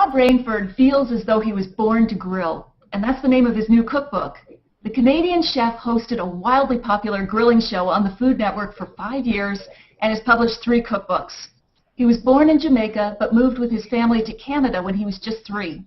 Rob Rainford feels as though he was born to grill, and that's the name of his new cookbook. The Canadian chef hosted a wildly popular grilling show on the Food Network for 5 years and has published 3 cookbooks. He was born in Jamaica but moved with his family to Canada when he was just 3.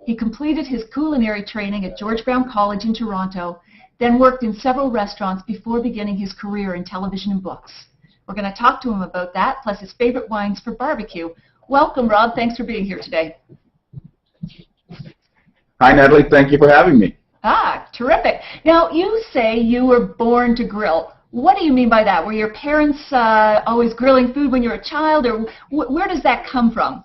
He completed his culinary training at George Brown College in Toronto, then worked in several restaurants before beginning his career in television and books. We're going to talk to him about that, plus his favorite wines for barbecue. Welcome, Rob. Thanks for being here today. Hi, Natalie. Thank you for having me. Terrific. Now, you say you were born to grill. What do you mean by that? Were your parents always grilling food when you were a child, or where does that come from?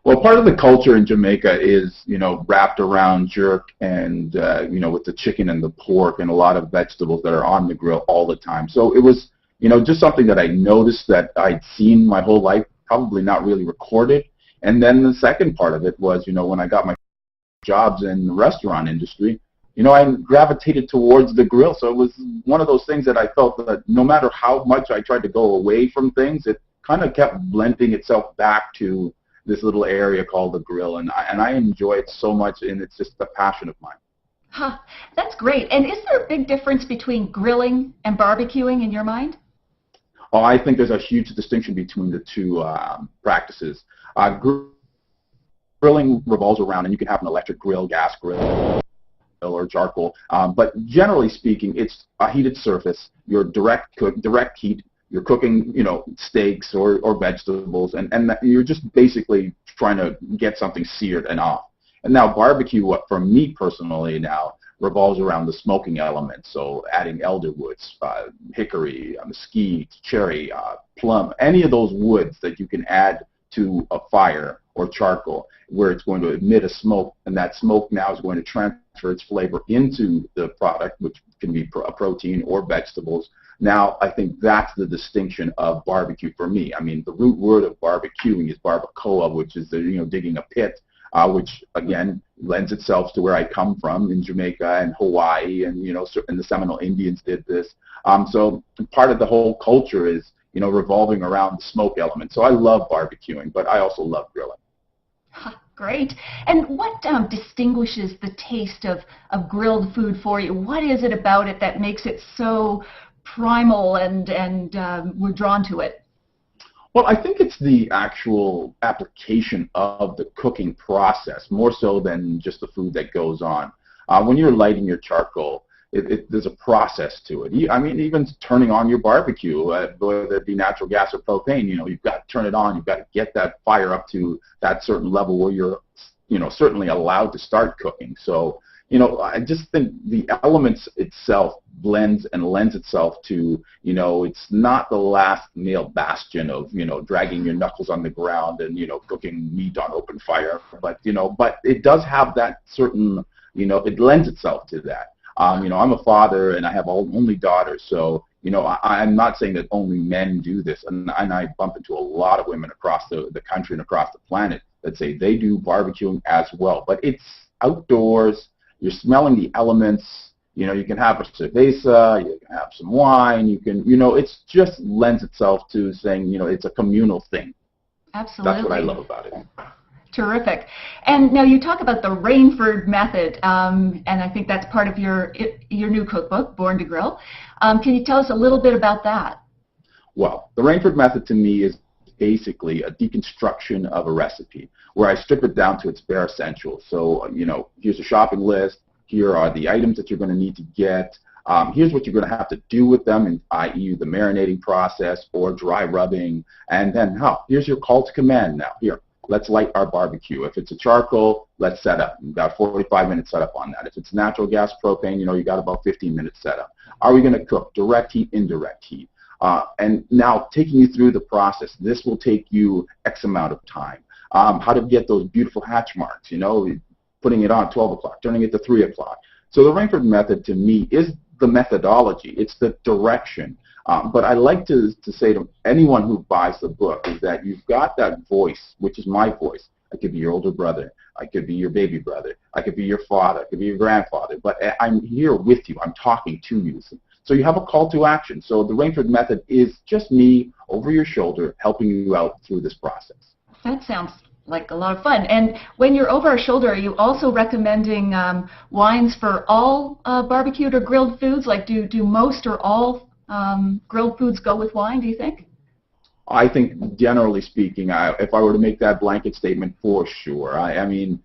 Well, part of the culture in Jamaica is, wrapped around jerk and, with the chicken and the pork and a lot of vegetables that are on the grill all the time. So it was, just something that I noticed that I'd seen my whole life, probably not really recorded. And then the second part of it was, when I got my jobs in the restaurant industry, I gravitated towards the grill. So it was one of those things that I felt that no matter how much I tried to go away from things, it kind of kept blending itself back to this little area called the grill. And I enjoy it so much, and it's just a passion of mine. That's great. And is there a big difference between grilling and barbecuing in your mind? Oh, I think there's a huge distinction between the two practices. Grilling revolves around, and you can have an electric grill, gas grill, or charcoal, but generally speaking, it's a heated surface. You're direct heat. You're cooking, steaks or vegetables, and you're just basically trying to get something seared and off. And now barbecue, for me personally now, revolves around the smoking element. So adding elder woods, hickory, mesquite, cherry, plum, any of those woods that you can add to a fire or charcoal, where it's going to emit a smoke, and that smoke now is going to transfer its flavor into the product, which can be a protein or vegetables. Now, I think that's the distinction of barbecue for me. I mean, the root word of barbecuing is barbacoa, which is digging a pit, which again lends itself to where I come from in Jamaica and Hawaii, and and the Seminole Indians did this. So part of the whole culture is revolving around the smoke element. So I love barbecuing, but I also love grilling. Great. And what distinguishes the taste of grilled food for you? What is it about it that makes it so primal and we're drawn to it? Well, I think it's the actual application of the cooking process, more so than just the food that goes on. When you're lighting your charcoal, there's a process to it. I mean, even turning on your barbecue, whether it be natural gas or propane, you've got to turn it on. You've got to get that fire up to that certain level where you're, certainly allowed to start cooking. So, I just think the elements itself blends and lends itself to, it's not the last male bastion of, dragging your knuckles on the ground and, cooking meat on open fire. But, but it does have that certain, it lends itself to that. I'm a father and I have only daughters, so I'm not saying that only men do this, and I bump into a lot of women across the country and across the planet that say they do barbecuing as well. But it's outdoors. You're smelling the elements. You can have a cerveza, you can have some wine. You can, it's just lends itself to saying, it's a communal thing. Absolutely. That's what I love about it. Terrific. And now you talk about the Rainford method, and I think that's part of your new cookbook, Born to Grill. Can you tell us a little bit about that? Well, the Rainford method to me is basically a deconstruction of a recipe where I strip it down to its bare essentials. So, here's a shopping list. Here are the items that you're going to need to get. Here's what you're going to have to do with them, i.e. the marinating process or dry rubbing. And then, here's your call to command now. Here. Let's light our barbecue. If it's a charcoal, let's set up. You've got 45 minutes set up on that. If it's natural gas propane, you got about 15 minutes set up. Are we going to cook direct heat, indirect heat? And now taking you through the process, this will take you X amount of time. How to get those beautiful hatch marks, putting it on 12 o'clock, turning it to 3 o'clock. So the Rainford method to me is the methodology. It's the direction. But I like to say to anyone who buys the book is that you've got that voice, which is my voice. I could be your older brother. I could be your baby brother. I could be your father. I could be your grandfather. But I'm here with you. I'm talking to you. So you have a call to action. So the Rainford method is just me over your shoulder helping you out through this process. That sounds like a lot of fun. And when you're over our shoulder, are you also recommending wines for all barbecued or grilled foods? Like, do most or all grilled foods go with wine, do you think? I think, generally speaking, if I were to make that blanket statement, for sure. I mean,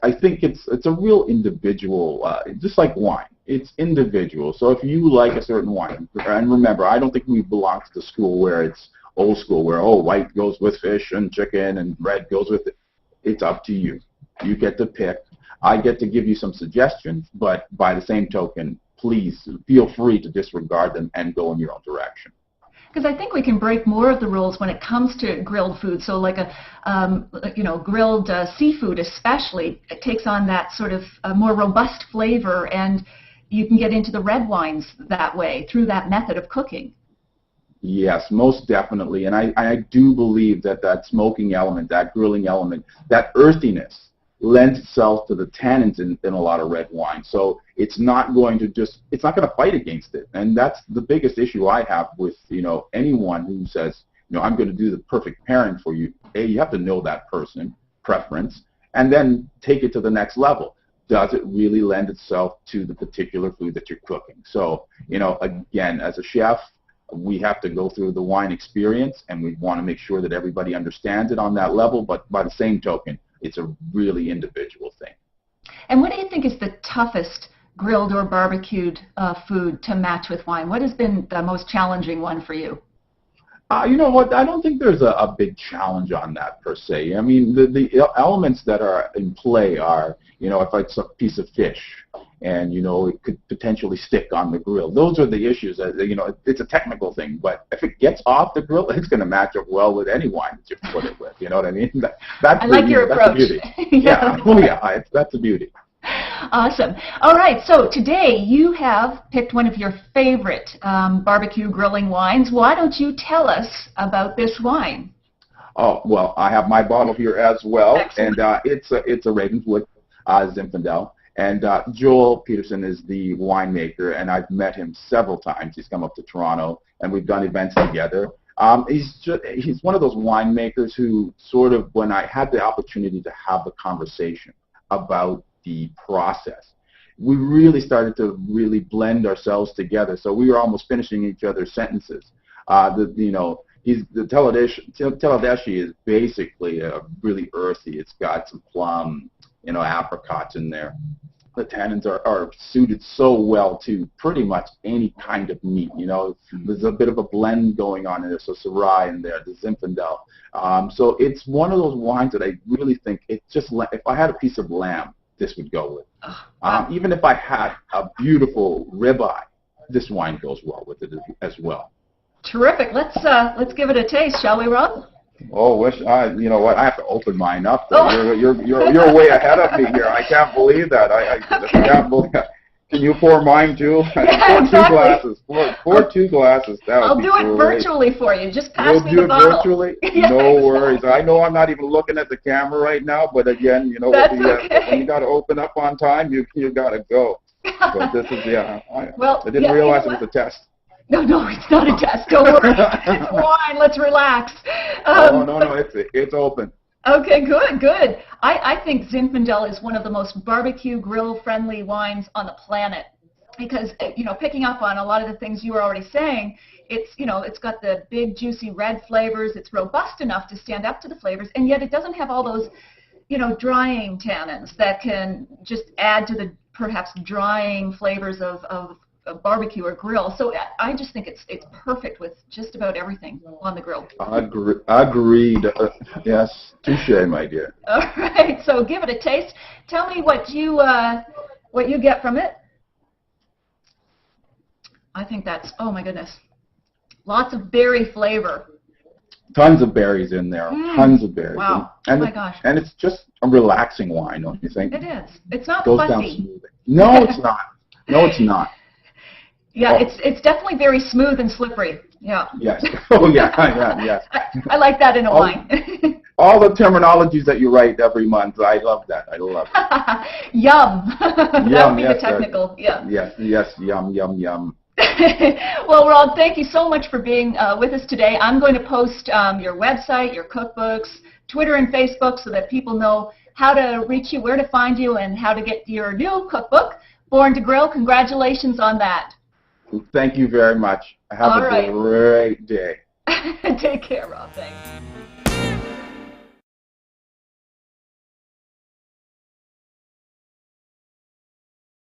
I think it's a real individual, just like wine. It's individual. So if you like a certain wine, and remember, I don't think we belong to the school where it's old school, where, oh, white goes with fish and chicken and red goes with it. It's up to you. You get to pick. I get to give you some suggestions, but by the same token, please feel free to disregard them and go in your own direction. Because I think we can break more of the rules when it comes to grilled food. So like grilled seafood especially, it takes on that sort of more robust flavor, and you can get into the red wines that way through that method of cooking. Yes, most definitely. And I do believe that smoking element, that grilling element, that earthiness lends itself to the tannins in a lot of red wine. So it's not going to fight against it. And that's the biggest issue I have with, anyone who says, I'm going to do the perfect pairing for you. You have to know that person, preference, and then take it to the next level. Does it really lend itself to the particular food that you're cooking? So, again, as a chef, we have to go through the wine experience, and we want to make sure that everybody understands it on that level, but by the same token, it's a really individual thing. And what do you think is the toughest grilled or barbecued food to match with wine? What has been the most challenging one for you? You know what? I don't think there's a big challenge on that per se. I mean, the elements that are in play are, if it's a piece of fish and, it could potentially stick on the grill. Those are the issues. It's a technical thing, but if it gets off the grill, it's going to match up well with any wine that you put it with. You know what I mean? I like your approach. That's the beauty. Yeah. Oh, yeah. That's the beauty. Awesome. All right, so today you have picked one of your favorite barbecue grilling wines. Why don't you tell us about this wine? Oh, well, I have my bottle here as well. Excellent. And it's a Ravenwood Zinfandel. And Joel Peterson is the winemaker, and I've met him several times. He's come up to Toronto, and we've done events together. He's one of those winemakers who sort of, when I had the opportunity to have the conversation about the process, we really started to really blend ourselves together. So we were almost finishing each other's sentences. The Teledeschi is basically really earthy. It's got some plum, apricots in there. The tannins are suited so well to pretty much any kind of meat. There's a bit of a blend going on in there. So Syrah in there, the Zinfandel. So it's one of those wines that I really think if I had a piece of lamb, this would go with. Even if I had a beautiful ribeye, this wine goes well with it as well. Terrific. Let's give it a taste, shall we, Rob? Oh, you know what? I have to open mine up. Oh. You're way ahead of me here. I can't believe that. I can't believe that. Can you pour mine too? Yeah, exactly. Pour 2 glasses. I'll do it virtually for you. Just pass me the bottle. You'll do it virtually? Yeah, no worries. I know I'm not even looking at the camera right now, but again, when you got to open up on time, you got to go. But this is I didn't realize it was a test. No, it's not a test. Don't worry. It's wine. Let's relax. No, it's open. Okay, good. I think Zinfandel is one of the most barbecue grill-friendly wines on the planet because, picking up on a lot of the things you were already saying, it's got the big, juicy red flavors. It's robust enough to stand up to the flavors, and yet it doesn't have all those, drying tannins that can just add to the perhaps drying flavors of barbecue or grill. So I just think it's perfect with just about everything on the grill. Agreed. Yes, touche, my dear. All right, so give it a taste. Tell me what you get from it. I think that's, oh my goodness, lots of berry flavor. Tons of berries in there. Tons of berries. Wow. And oh my gosh. And it's just a relaxing wine, don't you think? It is. It's not Goes fussy. Down smoothly. No, it's not. No, it's not. Yeah, it's definitely very smooth and slippery. Yeah. Yes. Oh, yeah. I like that in a wine. All the terminologies that you write every month, I love that. I love it. Yum. That would be the technical. Yeah. Yes. Yum. Well, Rob, thank you so much for being with us today. I'm going to post your website, your cookbooks, Twitter and Facebook so that people know how to reach you, where to find you, and how to get your new cookbook, Born to Grill. Congratulations on that. Thank you very much. Have a great day. Take care, Rob. Thanks.